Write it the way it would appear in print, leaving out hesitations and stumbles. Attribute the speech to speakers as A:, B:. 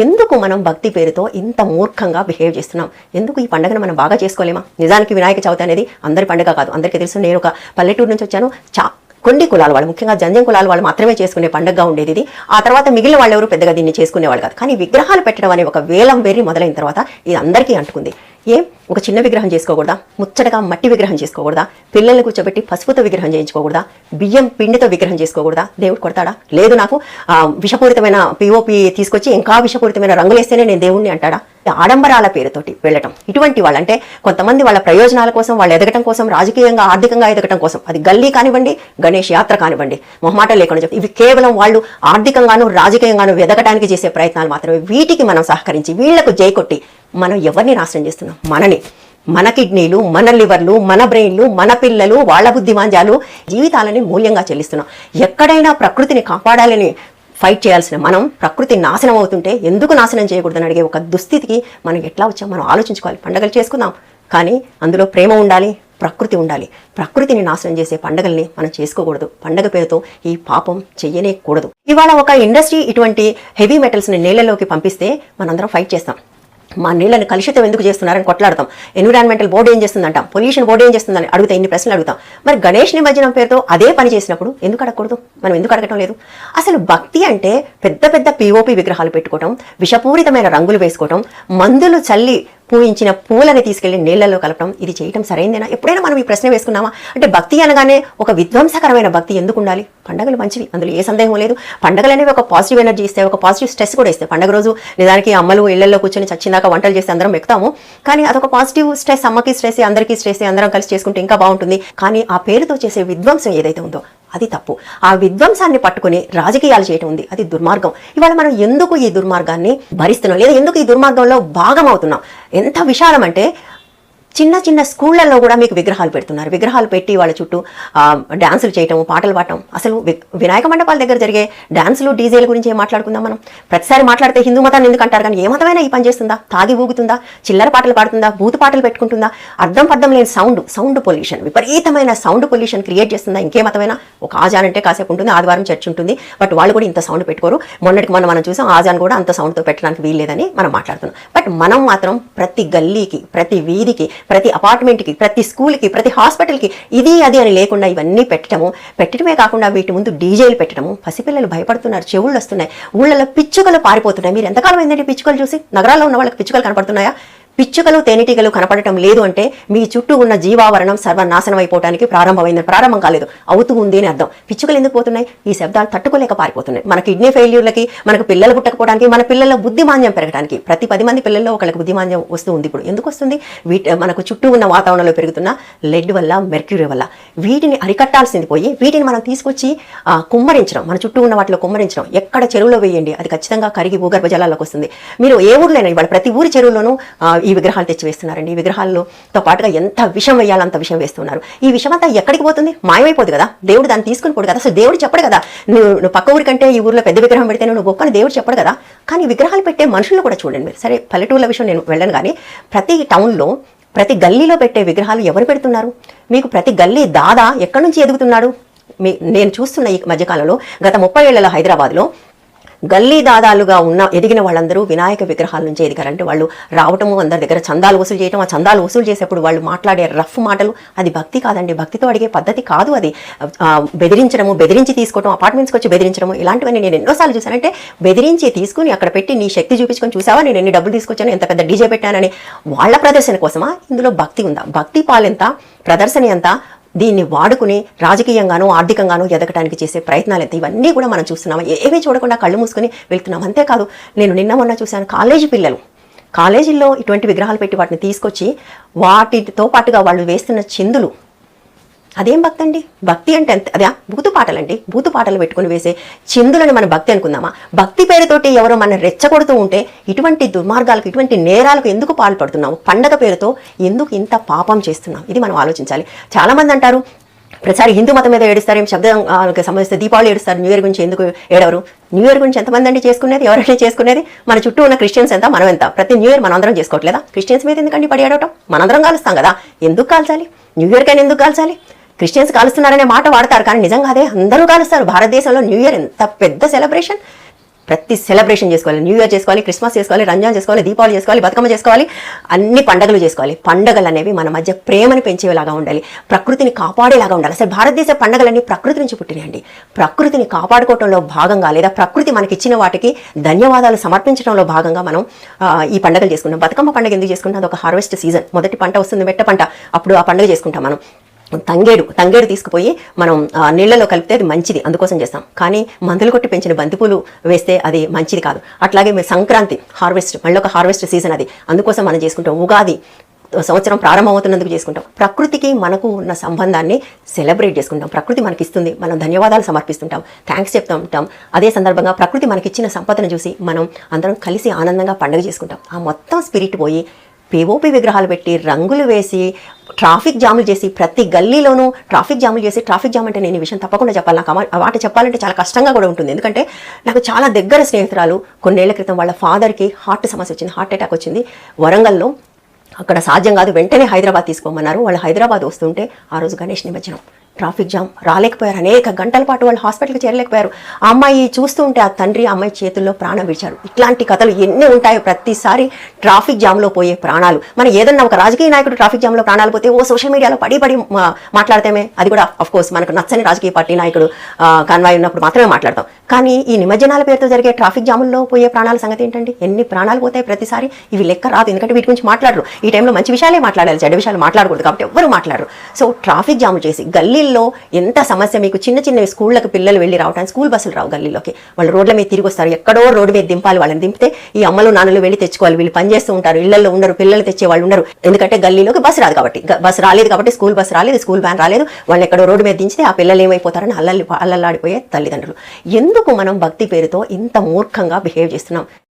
A: ఎందుకు మనం భక్తి పేరుతో ఇంత మూర్ఖంగా బిహేవ్ చేస్తున్నాం? ఎందుకు ఈ పండుగను మనం బాగా చేసుకోలేమా? నిజానికి వినాయక చవితి అనేది అందరి పండుగ కాదు. అందరికీ తెలుసు. నేను ఒక పల్లెటూరు నుంచి వచ్చాను. కొన్ని కులాల వాళ్ళు, ముఖ్యంగా జంజం కులాల వాళ్ళు మాత్రమే చేసుకునే పండుగగా ఉండేది ఇది. ఆ తర్వాత మిగిలిన వాళ్ళు ఎవరు పెద్దగా దీన్ని చేసుకునేవాళ్ళు కాదు. కానీ విగ్రహాలు పెట్టడం అనే ఒక వేలం వెర్రి మొదలైన తర్వాత ఇది అందరికీ అంటుకుంది. ఒక చిన్న విగ్రహం చేసుకోకూడదా? ముచ్చటగా మట్టి విగ్రహం చేసుకోకూడదా? పిల్లల్ని కూర్చోబెట్టి పసుపుతో విగ్రహం చేయించుకోకూడదా? బియ్యం పిండితో విగ్రహం చేసుకోకూడదా? దేవుడు కొడతాడా? లేదు, నాకు విషపూరితమైన పిఓపి తీసుకొచ్చి ఇంకా విషపూరితమైన రంగులేస్తేనే నేను దేవుణ్ణి అంటాడా? ఆడంబరాల పేరుతోటి వెళ్ళటం. ఇటువంటి వాళ్ళు అంటే కొంతమంది వాళ్ళ ప్రయోజనాల కోసం, వాళ్ళు ఎదగటం కోసం, రాజకీయంగా ఆర్థికంగా ఎదగటం కోసం, అది గల్లీ కానివ్వండి, గణేష్ యాత్ర కానివ్వండి, మొహమాటం లేకుండా చెప్తే ఇవి కేవలం వాళ్ళు ఆర్థికంగాను రాజకీయంగాను ఎదగటానికి చేసే ప్రయత్నాలు మాత్రమే. వీటికి మనం సహకరించి వీళ్లకు జై కొట్టి మనం ఎవరిని నాశనం చేస్తున్నాం? మన కిడ్నీలు, మన లివర్లు, మన బ్రెయిన్లు, మన పిల్లలు, వాళ్ళ బుద్ధిమాంద్యాలు, జీవితాలని మూల్యంగా చెల్లిస్తున్నాం. ఎక్కడైనా ప్రకృతిని కాపాడాలని ఫైట్ చేయాల్సిన మనం ప్రకృతి నాశనం అవుతుంటే ఎందుకు నాశనం చేయకూడదని అడిగే ఒక దుస్థితికి మనం ఎట్లా వచ్చాం? మనం ఆలోచించుకోవాలి. పండుగలు చేసుకుందాం, కానీ అందులో ప్రేమ ఉండాలి, ప్రకృతి ఉండాలి. ప్రకృతిని నాశనం చేసే పండుగల్ని మనం చేసుకోకూడదు. పండుగ పేరుతో ఈ పాపం చెయ్యనే కూడదు. ఇవాళ ఒక ఇండస్ట్రీ ఇటువంటి హెవీ మెటల్స్ని నీళ్ళలోకి పంపిస్తే మనందరం ఫైట్ చేస్తాం. మా నీళ్ళని కలుషితం ఎందుకు చేస్తున్నారని కొట్లాడతాం. ఎన్విరాన్మెంటల్ బోర్డు ఏం చేస్తుందంటాం, పొల్యూషన్ బోర్డు ఏం చేస్తుందని అడుగుతాం. ఇన్ని ప్రశ్నలు అడుగుతాం. మరి గణేష్ నిమజ్జనం పేరుతో అదే పని చేసినప్పుడు ఎందుకు అడగకూడదు? మనం ఎందుకు అడగటం లేదు? అసలు భక్తి అంటే పెద్ద పెద్ద పిఓపి విగ్రహాలు పెట్టుకోవటం, విషపూరితమైన రంగులు వేసుకోవటం, మందులు చల్లి పూయించిన పూలని తీసుకెళ్లి నీళ్లలో కలపడం, ఇది చేయటం సరైందేనా? ఎప్పుడైనా మనం ఈ ప్రశ్న వేసుకున్నామా? అంటే భక్తి అనగానే ఒక విధ్వంసకరమైన భక్తి ఎందుకు ఉండాలి? పండుగలు మంచివి, అందులో ఏ సందేహం లేదు. పండుగలు అనేవి ఒక పాజిటివ్ ఎనర్జీ ఇస్తాయి, ఒక పాజిటివ్ స్ట్రెస్ కూడా ఇస్తాయి. పండుగ రోజు నిజానికి అమ్మలు ఇళ్లలో కూర్చొని చచ్చిందాక వంటలు చేస్తే అందరం ఎక్కుతాము, కానీ అదొక పాజిటివ్ స్ట్రెస్. అమ్మకి స్ట్రెస్, అందరికీ స్ట్రెస్, అందరం కలిసి చేసుకుంటే ఇంకా బాగుంటుంది. కానీ ఆ పేరుతో చేసే విధ్వంసం ఏదైతే ఉందో అది తప్పు. ఆ విధ్వంసాన్ని పట్టుకుని రాజకీయాలు చేయటం ఉంది, అది దుర్మార్గం. ఇవాళ మనం ఎందుకు ఈ దుర్మార్గాన్ని భరిస్తున్నాం, లేదా ఎందుకు ఈ దుర్మార్గంలో భాగం అవుతున్నాం? ఎంత విశాలం అంటే చిన్న చిన్న స్కూళ్లలో కూడా మీకు విగ్రహాలు పెడుతున్నారు. విగ్రహాలు పెట్టి వాళ్ళ చుట్టూ డాన్సులు చేయటం, పాటలు పాడటం. అసలు వినాయక మండపాల దగ్గర జరిగే డాన్సులు, డీజేల గురించి ఏం మాట్లాడుకుందాం మనం? ప్రతిసారి మాట్లాడితే హిందూ మతాన్ని ఎందుకు అంటారు, కానీ ఏ మతమైనా ఈ పని చేస్తుందా? తాగి ఊగుతుందా? చిల్లర పాటలు పాడుతుందా? బూతు పాటలు పెట్టుకుంటుందా? అర్థం పర్థం లేని సౌండ్ పొల్యూషన్, విపరీతమైన సౌండ్ పొల్యూషన్ క్రియేట్ చేస్తుందా? ఇంకే మతమైనా ఒక ఆజాన్ అంటే కాసేపు ఉంటుంది, ఆదివారం చర్చ్ ఉంటుంది, బట్ వాళ్ళు కూడా ఇంత సౌండ్ పెట్టుకోరు. మొన్నటికి మనం చూసాం, ఆజాన్ కూడా అంత సౌండ్తో పెట్టడానికి వీల్లేదని మనం మాట్లాడుతున్నాం. బట్ మనం మాత్రం ప్రతి గల్లీకి, ప్రతి వీధికి, ప్రతి అపార్ట్మెంట్కి, ప్రతి స్కూల్కి, ప్రతి హాస్పిటల్కి ఇది అది అని లేకుండా ఇవన్నీ పెట్టడమే కాకుండా వీటి ముందు డీజేలు పెట్టడము. పసిపిల్లలు భయపడుతున్నారు, చెవుళ్ళు వస్తున్నాయి, ఊళ్ళలో పిచ్చుకలు పారిపోతున్నాయి. మీరు ఎంతకాలం ఏంటంటే పిచ్చుకలు చూసి? నగరాల్లో ఉన్న వాళ్ళకి పిచ్చుకలు కనపడుతున్నాయా? పిచ్చుకలు, తేనెటీగలు కనపడటం లేదు అంటే మీ చుట్టూ ఉన్న జీవావరణం సర్వనాశనం అయిపోవడానికి ప్రారంభమైంది. ప్రారంభం కాలేదు, అవుతూ ఉంది అని అర్థం. పిచ్చుకలు ఎందుకు పోతున్నాయి? ఈ శబ్దాలు తట్టుకోలేక పారిపోతున్నాయి. మన కిడ్నీ ఫెయిల్యూర్లకి, మనకు పిల్లలు పుట్టకపోవడానికి, మన పిల్లల బుద్ధిమాంద్యం పెరగడానికి. ప్రతి 10 మంది పిల్లల్లో ఒకరికి బుద్ధిమాంద్యం వస్తూ ఉంది. ఇప్పుడు ఎందుకు వస్తుంది? మనకు చుట్టూ ఉన్న వాతావరణంలో పెరుగుతున్న లెడ్ వల్ల, మెర్క్యూరీ వల్ల. వీటిని అరికట్టాల్సింది పోయి వీటిని మనం తీసుకొచ్చి కుమ్మరించడం, మన చుట్టూ ఉన్న వాటిలో కుమ్మరించడం. ఎక్కడ చెరువులో వేయండి, అది ఖచ్చితంగా కరిగి భూగర్భ జలాల్లోకి వస్తుంది. మీరు ఏ ఊర్లోనైనా ఇవాళ ప్రతి ఊరి చెరువులోనూ ఈ విగ్రహాలు తెచ్చి వేస్తున్నారండి. ఈ విగ్రహాలతో పాటుగా ఎంత విషం వేయాలంత విషం వేస్తున్నారు. ఈ విషం అంతా ఎక్కడికి పోతుంది? మాయమైపోదు కదా. దేవుడు దాన్ని తీసుకుని పోడు కదా. అసలు దేవుడు చెప్పడు కదా, నువ్వు పక్క ఊరి కంటే ఈ ఊర్లో పెద్ద విగ్రహం పెడితే నువ్వు గొప్పని దేవుడు చెప్పడు కదా. కానీ విగ్రహాలు పెట్టే మనుషులు కూడా చూడండి మీరు. సరే, పల్లెటూర్ల విషయం నేను వెళ్ళను, కానీ ప్రతి టౌన్లో, ప్రతి గల్లీలో పెట్టే విగ్రహాలు ఎవరు పెడుతున్నారు? మీకు ప్రతి గల్లీ దాదా ఎక్కడి నుంచి ఎదుగుతున్నాడు? నేను చూస్తున్న ఈ మధ్యకాలంలో గత 30 ఏళ్లలో హైదరాబాద్లో గల్లీ దాదాలుగా ఎదిగిన వాళ్ళందరూ వినాయక విగ్రహాల నుంచి ఎదిగారంటే వాళ్ళు రావటము, అందరి దగ్గర చందాలు వసూలు చేయటం, ఆ చందాలు వసూలు చేసేప్పుడు వాళ్ళు మాట్లాడే రఫ్ మాటలు, అది భక్తి కాదండి. భక్తితో అడిగే పద్ధతి కాదు అది. బెదిరించడము, బెదిరించి తీసుకోవటం, అపార్ట్మెంట్స్కి వచ్చి బెదిరించడము, ఇలాంటివన్నీ నేను ఎన్నోసార్లు చూశానంటే బెదిరించి తీసుకుని అక్కడ పెట్టి నీ శక్తి చూపించుకొని, చూసావా నేను ఎన్ని డబ్బులు తీసుకొచ్చాను, ఎంత పెద్ద డీజే పెట్టానని వాళ్ళ ప్రదర్శన కోసమా? ఇందులో భక్తి ఉందా? భక్తి పాలెంత, ప్రదర్శన ఎంత, దీన్ని వాడుకుని రాజకీయంగానూ ఆర్థికంగానూ ఎదగటానికి చేసే ప్రయత్నాలు ఎంత, ఇవన్నీ కూడా మనం చూస్తున్నాము. ఏమీ చూడకుండా కళ్ళు మూసుకొని వెళ్తున్నాం. అంతేకాదు, నేను నిన్న మొన్న చూశాను, కాలేజీ పిల్లలు కాలేజీల్లో ఇటువంటి విగ్రహాలు పెట్టి వాటిని తీసుకొచ్చి వాటితో పాటుగా వాళ్ళు వేస్తున్న చిందులు, అదేం భక్తి అండి? భక్తి అంటే అదే బూతు పాటలండి. బూతు పాటలు పెట్టుకుని వేసే చిందులని మనం భక్తి అనుకుందామా? భక్తి పేరుతోటి ఎవరో మనం రెచ్చగొడుతూ ఉంటే ఇటువంటి దుర్మార్గాలకు, ఇటువంటి నేరాలకు ఎందుకు పాల్పడుతున్నాము? పండగ పేరుతో ఎందుకు ఇంత పాపం చేస్తున్నాం? ఇది మనం ఆలోచించాలి. చాలా మంది అంటారు, ప్రతిసారి హిందూ మతం మీద ఏడుస్తారు, ఏం శబ్దానికి సంబంధించి దీపావళి ఏడుస్తారు, న్యూ ఇయర్ గురించి ఎందుకు ఏడవరు? న్యూ ఇయర్ గురించి ఎంతమంది అండి చేసుకునేది? ఎవరైనా చేసుకునేది? మన చుట్టూ ఉన్న క్రిస్టియన్స్ ఎంత, మనం ఎంత? ప్రతి న్యూ ఇయర్ మనందరం చేసుకోవట్లేదా? క్రిస్టియన్స్ మీద ఎందుకండి పడి ఏడవటం? మనందరం కాలుస్తాం కదా, ఎందుకు కాల్చాలి? న్యూ ఇయర్ కైనా ఎందుకు కాల్చాలి? క్రిస్టియన్స్ కాలుస్తున్నారనే మాట వాడతారు, కానీ నిజంగా అదే అందరూ కాలుస్తారు. భారతదేశంలో న్యూ ఇయర్ ఎంత పెద్ద సెలబ్రేషన్. ప్రతి సెలబ్రేషన్ చేసుకోవాలి, న్యూ ఇయర్ చేసుకోవాలి, క్రిస్మస్ చేసుకోవాలి, రంజాన్ చేసుకోవాలి, దీపావళి చేసుకోవాలి, బతుకమ్మ చేసుకోవాలి, అన్ని పండుగలు చేసుకోవాలి. పండుగలు అనేవి మన మధ్య ప్రేమను పెంచేలాగా ఉండాలి, ప్రకృతిని కాపాడేలాగా ఉండాలి. అసలు భారతదేశ పండుగలన్నీ ప్రకృతి నుంచి పుట్టినాయండి. ప్రకృతిని కాపాడుకోవడంలో భాగంగా లేదా ప్రకృతి మనకి ఇచ్చిన వాటికి ధన్యవాదాలు సమర్పించడంలో భాగంగా మనం ఈ పండుగలు చేసుకుంటాం. బతుకమ్మ పండుగ ఎందుకు చేసుకుంటాం? అది ఒక హార్వెస్ట్ సీజన్, మొదటి పంట వస్తుంది, మెట్ట పంట, అప్పుడు ఆ పండుగ చేసుకుంటాం మనం. తంగేడు తీసుకుపోయి మనం నీళ్లలో కలిపితే అది మంచిది, అందుకోసం చేస్తాం. కానీ మందులు కొట్టి పెంచిన బంతిపూలు వేస్తే అది మంచిది కాదు. అట్లాగే మీరు సంక్రాంతి హార్వెస్ట్, మళ్ళీ ఒక హార్వెస్ట్ సీజన్, అది అందుకోసం మనం చేసుకుంటాం. ఉగాది సంవత్సరం ప్రారంభమవుతున్నందుకు చేసుకుంటాం. ప్రకృతికి మనకు ఉన్న సంబంధాన్ని సెలబ్రేట్ చేసుకుంటాం. ప్రకృతి మనకి ఇస్తుంది, మనం ధన్యవాదాలు సమర్పిస్తుంటాం, థ్యాంక్స్ చెప్తూ ఉంటాం. అదే సందర్భంగా ప్రకృతి మనకిచ్చిన సంపదను చూసి మనం అందరం కలిసి ఆనందంగా పండుగ చేసుకుంటాం. ఆ మొత్తం స్పిరిట్ పోయి పిఓపి విగ్రహాలు పెట్టి రంగులు వేసి ట్రాఫిక్ జాములు చేసి ప్రతి గల్లీలోనూ ట్రాఫిక్ జాములు చేసి, ట్రాఫిక్ జామ్ అంటే నేను ఈ విషయం తప్పకుండా చెప్పాలి. నాకు ఆ మాట చెప్పాలంటే చాలా కష్టంగా కూడా ఉంటుంది. ఎందుకంటే నాకు చాలా దగ్గర స్నేహితురాలు కొన్నేళ్ల క్రితం వాళ్ళ ఫాదర్కి హార్ట్ సమస్య వచ్చింది, హార్ట్ అటాక్ వచ్చింది వరంగల్లో. అక్కడ సాధ్యం కాదు, వెంటనే హైదరాబాద్ తీసుకోమన్నారు. వాళ్ళు హైదరాబాద్ వస్తుంటే ఆ రోజు గణేష్ నిమజ్జనం, ట్రాఫిక్ జామ్, రాలేకపోయారు. అనేక గంటల పాటు వాళ్ళు హాస్పిటల్కి చేరలేకపోయారు. ఆ అమ్మాయి చూస్తూ ఉంటే ఆ తండ్రి అమ్మాయి చేతుల్లో ప్రాణం విడిచారు. ఇట్లాంటి కథలు ఎన్ని ఉంటాయో. ప్రతిసారి ట్రాఫిక్ జామ్లో పోయే ప్రాణాలు, మనం ఏదన్నా ఒక రాజకీయ నాయకుడు ట్రాఫిక్ జామ్లో ప్రాణాలు పోతే సోషల్ మీడియాలో పడి మాట్లాడితేమే, అది కూడా అఫ్ కోర్స్ మనకు నచ్చని రాజకీయ పార్టీ నాయకుడు కాన్వాయ్ ఉన్నప్పుడు మాత్రమే మాట్లాడతాం. కానీ ఈ నిమజ్జనాల పేరుతో జరిగే ట్రాఫిక్ జాముల్లో పోయే ప్రాణాల సంగతి ఏంటండి? ఎన్ని ప్రాణాలు పోతాయి ప్రతిసారి? ఇవి లెక్క రాదు, ఎందుకంటే వీటి గురించి మాట్లాడరు. ఈ టైంలో మంచి విషయాలే మాట్లాడాలి, చెడ్డ విషయాలు మాట్లాడకూడదు, కాబట్టి ఎవరు మాట్లాడరు. సో ట్రాఫిక్ జాములు చేసి గల్లీల్లో ఎంత సమస్య. మీకు చిన్న చిన్న స్కూళ్ళకి పిల్లలు వెళ్ళి రావడానికి స్కూల్ బస్సులు రావు గల్లీలోకి, వాళ్ళు రోడ్ల మీద తిరిగి వస్తారు. ఎక్కడో రోడ్డు మీద దింపాలి, వాళ్ళని దింపితే ఈ అమ్మలు నాన్నలు వెళ్ళి తెచ్చుకోవాలి. వీళ్ళు పనిచేస్తూ ఉంటారు, ఇళ్లలో ఉండరు, పిల్లలు తెచ్చే వాళ్ళు ఉండరు. ఎందుకంటే గల్లీలోకి బస్సు రాదు కాబట్టి, బస్సు రాలేదు కాబట్టి, స్కూల్ బస్సు రాలేదు, స్కూల్ వ్యాన్ రాలేదు, వాళ్ళు ఎక్కడో రోడ్డు మీద దించితే ఆ పిల్లలు ఏమైపోతారని అల్లల్లాడిపోయే తల్లిదండ్రులు. ఎందుకు మనం భక్తి పేరుతో ఇంత మూర్ఖంగా బిహేవ్ చేస్తున్నాం?